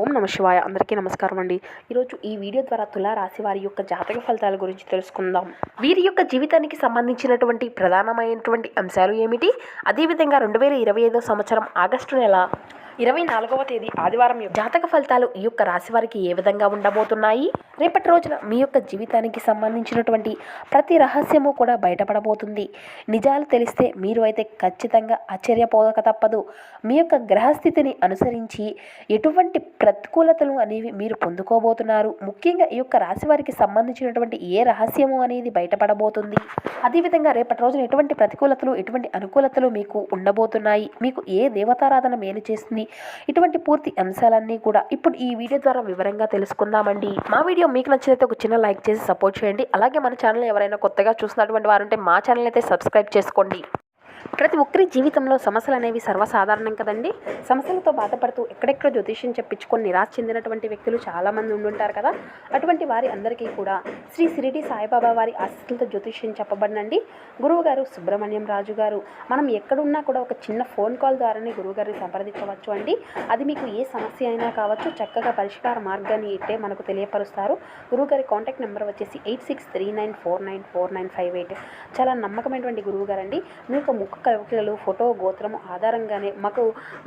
ఓం నమ శివాయ. అందరికీ నమస్కారం అండి. ఈరోజు ఈ వీడియో ద్వారా తులా రాశి వారి యొక్క జాతక ఫలితాల గురించి తెలుసుకుందాం. వీరి యొక్క జీవితానికి సంబంధించినటువంటి ప్రధానమైనటువంటి అంశాలు ఏమిటి, అదేవిధంగా 2025 సంవత్సరం ఆగస్టు నెల 24వ తేదీ ఆదివారం జాతక ఫలితాలు ఈ యొక్క రాశి వారికి ఏ విధంగా ఉండబోతున్నాయి, రేపటి రోజున మీ యొక్క జీవితానికి సంబంధించినటువంటి ప్రతి రహస్యము కూడా బయటపడబోతుంది. నిజాలు తెలిస్తే మీరు అయితే ఖచ్చితంగా ఆశ్చర్యపోక తప్పదు. మీ యొక్క గ్రహస్థితిని అనుసరించి ఎటువంటి ప్రతికూలతలు అనేవి మీరు పొందుకోబోతున్నారు, ముఖ్యంగా ఈ యొక్క రాశి వారికి సంబంధించినటువంటి ఏ రహస్యము అనేది బయటపడబోతుంది, అదేవిధంగా రేపటి రోజున ఎటువంటి ప్రతికూలతలు ఎటువంటి అనుకూలతలు మీకు ఉండబోతున్నాయి, మీకు ఏ దేవతారాధన మేలు చేస్తుంది, ఇటువంటి పూర్తి అంశాలన్నీ కూడా ఇప్పుడు ఈ వీడియో ద్వారా వివరంగా తెలుసుకుందామండి. మా వీడియో మీకు నచ్చినైతే ఒక చిన్న లైక్ చేసి సపోర్ట్ చేయండి. అలాగే మన ఛానల్ ఎవరైనా కొత్తగా చూసినటువంటి వారు ఉంటే మా ఛానల్ అయితే సబ్స్క్రైబ్ చేసుకోండి. ప్రతి ఒక్కరి జీవితంలో సమస్యలు అనేవి సర్వసాధారణం కదండి. సమస్యలతో బాధపడుతూ ఎక్కడెక్కడ జ్యోతిష్యం చెప్పించుకొని నిరాశ చెందినటువంటి వ్యక్తులు చాలామంది ఉండుంటారు కదా. అటువంటి వారి అందరికీ కూడా శ్రీ షిరిడి సాయిబాబా వారి ఆశీస్సులతో జ్యోతిష్యం చెప్పబడినండి. గురువుగారు సుబ్రహ్మణ్యం రాజు గారు. మనం ఎక్కడున్నా కూడా ఒక చిన్న ఫోన్ కాల్ ద్వారానే గురువుగారిని సంప్రదించవచ్చు అండి. అది మీకు ఏ సమస్య అయినా కావచ్చు, చక్కగా పరిష్కార మార్గాన్ని ఇట్టే మనకు తెలియపరుస్తారు. గురువుగారి కాంటాక్ట్ నెంబర్ వచ్చేసి 8639494958. చాలా నమ్మకమైనటువంటి గురువుగారు అండి. మీకు ముఖ కవకిలలు, ఫోటో, గోత్రము ఆధారంగానే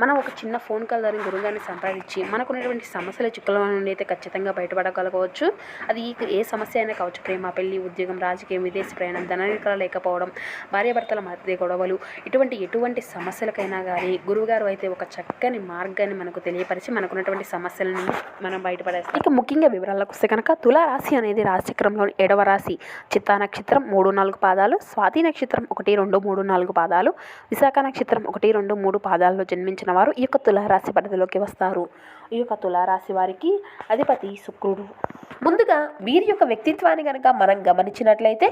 మనం ఒక చిన్న ఫోన్ కాల్ ద్వారా గురువుగారిని సంప్రదించి మనకున్నటువంటి సమస్యల చిక్కుల నుండి అయితే ఖచ్చితంగా బయటపడగలగవచ్చు. అది ఏ సమస్య అయినా కావచ్చు, ప్రేమ, పెళ్లి, ఉద్యోగం, రాజకీయం, విదేశీ ప్రయాణం, ధననికర లేకపోవడం, భార్యాభర్తల మధ్య గొడవలు, ఎటువంటి సమస్యలకైనా కానీ గురువుగారు అయితే ఒక చక్కని మార్గాన్ని మనకు తెలియపరిచి మనకున్నటువంటి సమస్యల నుండి మనం బయటపడేస్తాం. ఇక ముఖ్యంగా వివరాలకు వస్తే కనుక తులా రాశి అనేది రాశిచక్రంలోని 7వ రాశి. చిత్తా నక్షత్రం 3-4 పాదాలు, స్వాతి నక్షత్రం 1-2-3-4 పాదాలు, విశాఖ నక్షత్రం 1-2-3 పాదాల్లో జన్మించిన వారు ఈ యొక్క తులారాశి పరిధిలోకి వస్తారు. ఈ యొక్క తులారాశి వారికి అధిపతి శుక్రుడు. ముందుగా వీరి యొక్క వ్యక్తిత్వాన్ని కనుక మనం గమనించినట్లయితే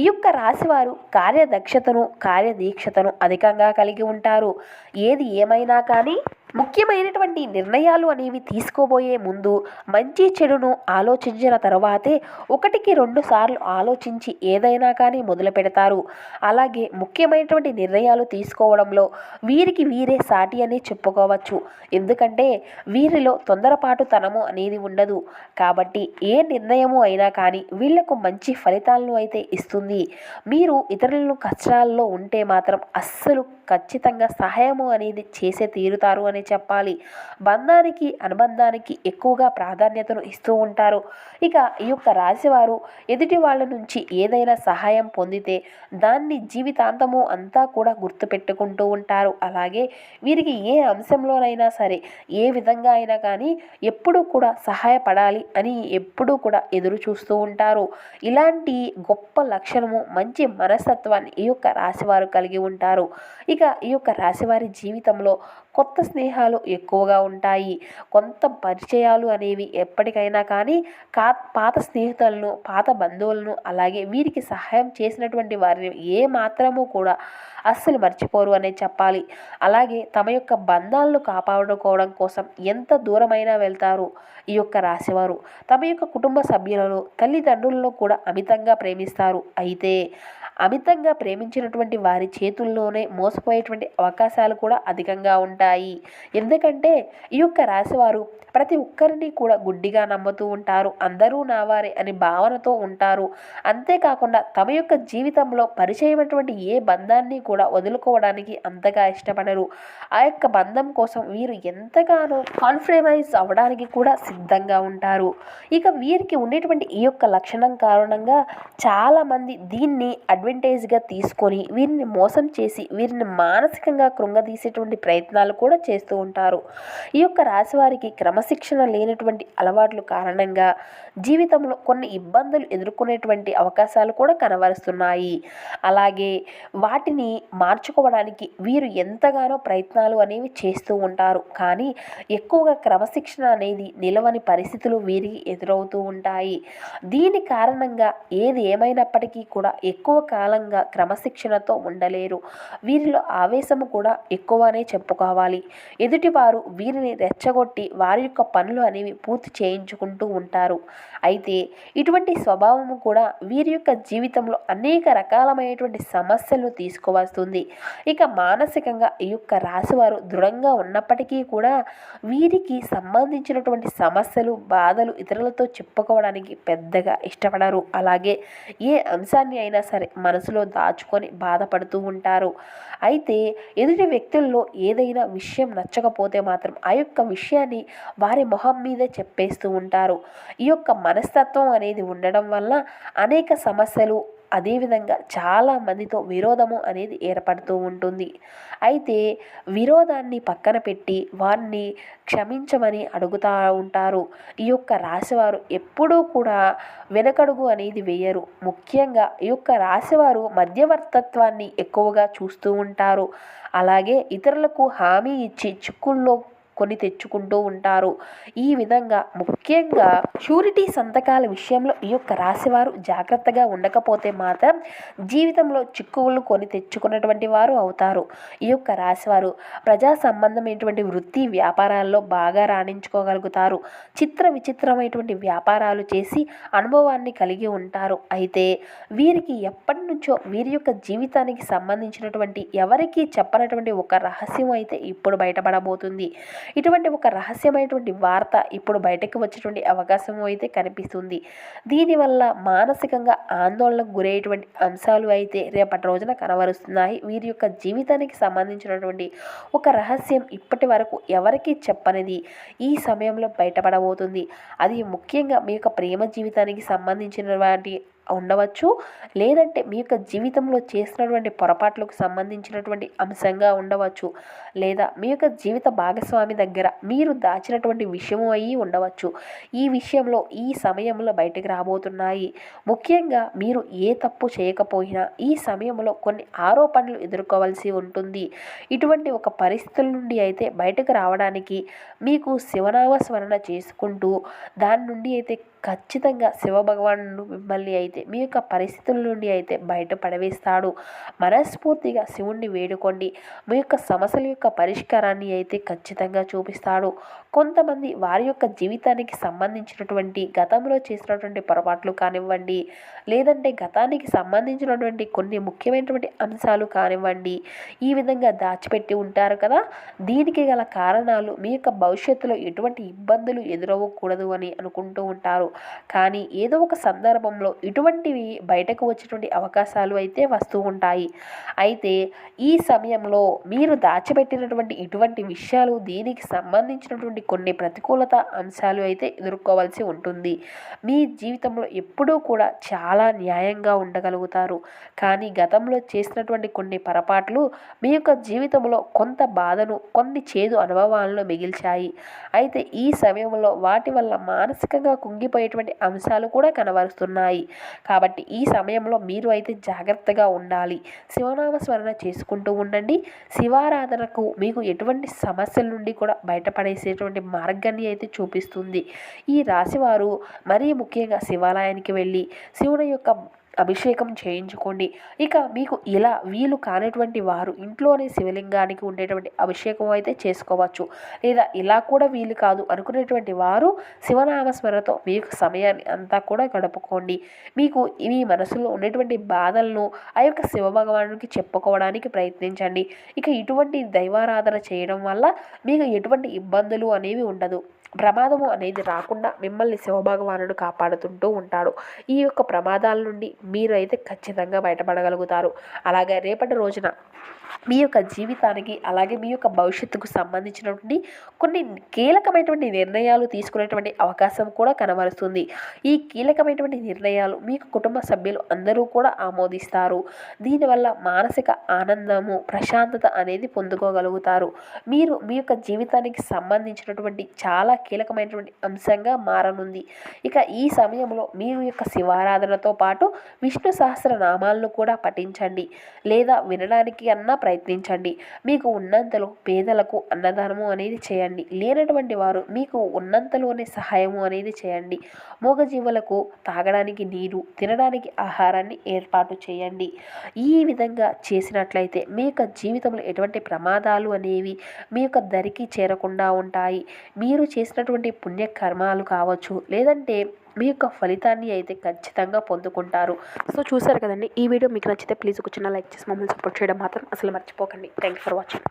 ఈ యొక్క రాశివారు కార్యదక్షతను, కార్యదీక్షతను అధికంగా కలిగి ఉంటారు. ఏది ఏమైనా కానీ ముఖ్యమైనటువంటి నిర్ణయాలు అనేవి తీసుకోబోయే ముందు మంచి చెడును ఆలోచించిన తర్వాతే 1-2 సార్లు ఆలోచించి ఏదైనా కానీ మొదలు పెడతారు. అలాగే ముఖ్యమైనటువంటి నిర్ణయాలు తీసుకోవడంలో వీరికి వీరే సాటి అని చెప్పుకోవచ్చు. ఎందుకంటే వీరిలో తొందరపాటుతనము అనేది ఉండదు. కాబట్టి ఏ నిర్ణయము అయినా కానీ వీళ్లకు మంచి ఫలితాలను అయితే ఇస్తుంది. మీరు ఇతరులను కష్టాల్లో ఉంటే మాత్రం అస్సలు ఖచ్చితంగా సహాయము అనేది చేసే తీరుతారు అని చెప్పాలి. బంధానికి, అనుబంధానికి ఎక్కువగా ప్రాధాన్యతను ఇస్తూ ఉంటారు. ఇక ఈ యొక్క రాశివారు ఎదుటి వాళ్ళ నుంచి ఏదైనా సహాయం పొందితే దాన్ని జీవితాంతము అంతా కూడా గుర్తుపెట్టుకుంటూ ఉంటారు. అలాగే వీరికి ఏ అంశంలోనైనా సరే, ఏ విధంగా అయినా కానీ ఎప్పుడూ కూడా సహాయపడాలి అని ఎప్పుడూ కూడా ఎదురు చూస్తూ ఉంటారు. ఇలాంటి గొప్ప లక్షణము, మంచి మనస్తత్వాన్ని ఈ యొక్క రాశివారు కలిగి ఉంటారు. ఇక ఈ యొక్క రాశివారి జీవితంలో కొత్త స్నేహాలు ఎక్కువగా ఉంటాయి. కొంత పరిచయాలు అనేవి ఎప్పటికైనా కానీ పాత స్నేహితులను, పాత బంధువులను, అలాగే వీరికి సహాయం చేసినటువంటి వారిని ఏ మాత్రము కూడా అస్సలు మర్చిపోరు అనే చెప్పాలి. అలాగే తమ యొక్క బంధాలను కాపాడుకోవడం కోసం ఎంత దూరమైనా వెళ్తారు ఈ యొక్క రాశివారు. తమ యొక్క కుటుంబ సభ్యులను, తల్లిదండ్రులను కూడా అమితంగా ప్రేమిస్తారు. అయితే అమితంగా ప్రేమించినటువంటి వారి చేతుల్లోనే మోసపోయేటువంటి అవకాశాలు కూడా అధికంగా ఉంటాయి. ఎందుకంటే ఈ యొక్క రాశివారు ప్రతి ఒక్కరిని కూడా గుడ్డిగా నమ్ముతూ ఉంటారు. అందరూ నావారే అని భావనతో ఉంటారు. అంతేకాకుండా తమ యొక్క జీవితంలో పరిచయమైనటువంటి ఏ బంధాన్ని కూడా వదులుకోవడానికి అంతగా ఇష్టపడరు. ఆ యొక్క బంధం కోసం వీరు ఎంతగానో కాంప్రమైజ్ అవ్వడానికి కూడా సిద్ధంగా ఉంటారు. ఇక వీరికి ఉండేటువంటి ఈ యొక్క లక్షణం కారణంగా చాలామంది దీన్ని అడ్వాంటేజ్గా తీసుకొని వీరిని మోసం చేసి వీరిని మానసికంగా కృంగదీసేటువంటి ప్రయత్నాలు కూడా చేస్తూ ఉంటారు. ఈ యొక్క రాశి వారికి క్రమశిక్షణ లేనటువంటి అలవాట్ల కారణంగా జీవితంలో కొన్ని ఇబ్బందులు ఎదుర్కొనేటువంటి అవకాశాలు కూడా కనబరుస్తున్నాయి. అలాగే వాటిని మార్చుకోవడానికి వీరు ఎంతగానో ప్రయత్నాలు అనేవి చేస్తూ ఉంటారు. కానీ ఎక్కువగా క్రమశిక్షణ అనేది నిలవని పరిస్థితులు వీరికి ఎదురవుతూ ఉంటాయి. దీని కారణంగా ఏది ఏమైనప్పటికీ కూడా ఎక్కువ కాలంగా క్రమశిక్షణతో ఉండలేరు. వీరిలో ఆవేశము కూడా ఎక్కువనే చెప్పుకోవాలి. ఎదుటివారు వీరిని రెచ్చగొట్టి వారి యొక్క పనులు అనేవి పూర్తి చేయించుకుంటూ ఉంటారు. అయితే ఇటువంటి స్వభావము కూడా వీరి యొక్క జీవితంలో అనేక రకాలమైనటువంటి సమస్యలు తీసుకువస్తుంది. ఇక మానసికంగా ఈ యొక్క రాశివారు దృఢంగా ఉన్నప్పటికీ కూడా వీరికి సంబంధించినటువంటి సమస్యలు, బాధలు ఇతరులతో చెప్పుకోవడానికి పెద్దగా ఇష్టపడరు. అలాగే ఏ అంశాన్ని అయినా సరే మనసులో దాచుకొని బాధపడుతూ ఉంటారు. అయితే ఎదుటి వ్యక్తుల్లో ఏదైనా విషయం నచ్చకపోతే మాత్రం ఆ యొక్క విషయాన్ని వారి మొహం మీదే చెప్పేస్తూ ఉంటారు. ఈ యొక్క మనస్తత్వం అనేది ఉండడం వల్ల అనేక సమస్యలు, అదేవిధంగా చాలా మందితో విరోధము అనేది ఏర్పడుతూ ఉంటుంది. అయితే విరోధాన్ని పక్కన పెట్టి వారిని క్షమించమని అడుగుతూ ఉంటారు. ఈ యొక్క రాశివారు ఎప్పుడూ కూడా వెనకడుగు అనేది వేయరు. ముఖ్యంగా ఈ యొక్క రాశివారు మధ్యవర్తత్వాన్ని ఎక్కువగా చూస్తూ ఉంటారు. అలాగే ఇతరులకు హామీ ఇచ్చి చిక్కుల్లో కొని తెచ్చుకుంటూ ఉంటారు. ఈ విధంగా ముఖ్యంగా షూరిటీ సంతకాల విషయంలో ఈ యొక్క రాశివారు జాగ్రత్తగా ఉండకపోతే మాత్రం జీవితంలో చిక్కులు కొని తెచ్చుకున్నటువంటి వారు అవుతారు. ఈ యొక్క రాశివారు ప్రజా సంబంధమైనటువంటి వృత్తి వ్యాపారాల్లో బాగా రాణించుకోగలుగుతారు. విచిత్రమైనటువంటి వ్యాపారాలు చేసి అనుభవాన్ని కలిగి ఉంటారు. అయితే వీరికి ఎప్పటి నుంచో వీరి యొక్క జీవితానికి సంబంధించినటువంటి ఎవరికీ చెప్పనటువంటి ఒక రహస్యం అయితే ఇప్పుడు బయటపడబోతుంది. ఇటువంటి ఒక రహస్యమైనటువంటి వార్త ఇప్పుడు బయటకు వచ్చేటువంటి అవకాశం అయితే కనిపిస్తుంది. దీనివల్ల మానసికంగా ఆందోళనకు గురయ్యేటువంటి అంశాలు అయితే రేపటి రోజున కనబరుస్తున్నాయి. వీరి యొక్క జీవితానికి సంబంధించినటువంటి ఒక రహస్యం ఇప్పటి వరకు ఎవరికీ చెప్పనిది ఈ సమయంలో బయటపడబోతుంది. అది ముఖ్యంగా మీ యొక్క ప్రేమ జీవితానికి సంబంధించినటువంటి ఉండవచ్చు, లేదంటే మీ యొక్క జీవితంలో చేసినటువంటి పొరపాట్లకు సంబంధించినటువంటి అంశంగా ఉండవచ్చు, లేదా మీ యొక్క జీవిత భాగస్వామి దగ్గర మీరు దాచినటువంటి విషయము అయి ఉండవచ్చు. ఈ విషయంలో ఈ సమయంలో బయటకు రాబోతున్నాయి. ముఖ్యంగా మీరు ఏ తప్పు చేయకపోయినా ఈ సమయంలో కొన్ని ఆరోపణలు ఎదుర్కోవాల్సి ఉంటుంది. ఇటువంటి ఒక పరిస్థితుల నుండి అయితే బయటకు రావడానికి మీకు శివనామ స్మరణ చేసుకుంటూ దాని నుండి అయితే ఖచ్చితంగా శివభగవానుడు మిమ్మల్ని అయితే మీ యొక్క పరిస్థితుల నుండి అయితే బయట పడవేస్తాడు. మనస్ఫూర్తిగా శివుణ్ణి వేడుకోండి. మీ యొక్క సమస్యల యొక్క పరిష్కారాన్ని అయితే ఖచ్చితంగా చూపిస్తాడు. కొంతమంది వారి యొక్క జీవితానికి సంబంధించినటువంటి గతంలో చేసినటువంటి పొరపాట్లు కానివ్వండి, లేదంటే గతానికి సంబంధించినటువంటి కొన్ని ముఖ్యమైనటువంటి అంశాలు కానివ్వండి, ఈ విధంగా దాచిపెట్టి ఉంటారు కదా. దీనికి గల కారణాలు మీ యొక్క భవిష్యత్తులో ఎటువంటి ఇబ్బందులు ఎదురవ్వకూడదు అని అనుకుంటూ ఉంటారు. కానీ ఏదో ఒక సందర్భంలో ఇటువంటివి బయటకు వచ్చేటువంటి అవకాశాలు అయితే వస్తూ ఉంటాయి. అయితే ఈ సమయంలో మీరు దాచిపెట్టినటువంటి ఇటువంటి విషయాలు, దీనికి సంబంధించినటువంటి కొన్ని ప్రతికూలత అంశాలు అయితే ఎదుర్కోవాల్సి ఉంటుంది. మీ జీవితంలో ఎప్పుడూ కూడా చాలా న్యాయంగా ఉండగలుగుతారు. కానీ గతంలో చేసినటువంటి కొన్ని పొరపాట్లు మీ యొక్క జీవితంలో కొంత బాధను, కొన్ని చేదు అనుభవాలను మిగిల్చాయి. అయితే ఈ సమయంలో వాటి వల్ల మానసికంగా కుంగిపోయేటువంటి అంశాలు కూడా కనబరుస్తున్నాయి. కాబట్టి ఈ సమయంలో మీరు అయితే జాగ్రత్తగా ఉండాలి. శివనామ స్మరణ చేసుకుంటూ ఉండండి. శివారాధనకు మీకు ఎటువంటి సమస్యల నుండి కూడా బయటపడేసేటువంటి మార్గాన్ని అయితే చూపిస్తుంది. ఈ రాశివారు మరీ ముఖ్యంగా శివాలయానికి వెళ్ళి శివుని యొక్క అభిషేకం చేయించుకోండి. ఇక మీకు ఇలా వీలు కానటువంటి వారు ఇంట్లోనే శివలింగానికి ఉండేటువంటి అభిషేకం అయితే చేసుకోవచ్చు. లేదా ఇలా కూడా వీలు కాదు అనుకునేటువంటి వారు శివనామస్మరణతో మీ యొక్క సమయాన్ని అంతా కూడా గడుపుకోండి. మీకు మీ మనసులో ఉండేటువంటి బాధలను ఆ యొక్క శివభగవానుడికి చెప్పుకోవడానికి ప్రయత్నించండి. ఇక ఇటువంటి దైవారాధన చేయడం వల్ల మీకు ఎటువంటి ఇబ్బందులు అనేవి ఉండదు. ప్రమాదము అనేది రాకుండా మిమ్మల్ని శివభగవానుడు కాపాడుతుంటూ ఉంటాడు. ఈ యొక్క ప్రమాదాల నుండి మీరు అయితే ఖచ్చితంగా బయటపడగలుగుతారు. అలాగే రేపటి రోజున మీ యొక్క జీవితానికి, అలాగే మీ యొక్క భవిష్యత్తుకు సంబంధించినటువంటి కొన్ని కీలకమైనటువంటి నిర్ణయాలు తీసుకునేటువంటి అవకాశం కూడా కనబరుస్తుంది. ఈ కీలకమైనటువంటి నిర్ణయాలు మీకు కుటుంబ సభ్యులు అందరూ కూడా ఆమోదిస్తారు. దీనివల్ల మానసిక ఆనందము, ప్రశాంతత అనేది పొందుకోగలుగుతారు. మీరు మీ యొక్క జీవితానికి సంబంధించినటువంటి చాలా కీలకమైనటువంటి అంశంగా మారనుంది. ఇక ఈ సమయంలో మీరు యొక్క శివారాధనతో పాటు విష్ణు సహస్రనామాలను కూడా పఠించండి లేదా వినడానికి అన్నా ప్రయత్నించండి. మీకు ఉన్నంతలో పేదలకు అన్నదానము అనేది చేయండి. లేనటువంటి వారు మీకు ఉన్నంతలోనే సహాయము అనేది చేయండి. మూగజీవులకు తాగడానికి నీరు, తినడానికి ఆహారాన్ని ఏర్పాటు చేయండి. ఈ విధంగా చేసినట్లయితే మీ యొక్క జీవితంలో ఎటువంటి ప్రమాదాలు అనేవి మీ యొక్క దరికి చేరకుండా ఉంటాయి. మీరు చేసినటువంటి పుణ్యకర్మాలు కావచ్చు, లేదంటే మీ యొక్క ఫలితాన్ని అయితే ఖచ్చితంగా పొందుకుంటారు. సో చూసారు కదండి, ఈ వీడియో మీకు నచ్చితే ప్లీజ్ ఒక చిన్న లైక్ చేసి మమ్మల్ని సపోర్ట్ చేయడం మాత్రం అసలు మర్చిపోకండి. Thank you for watching.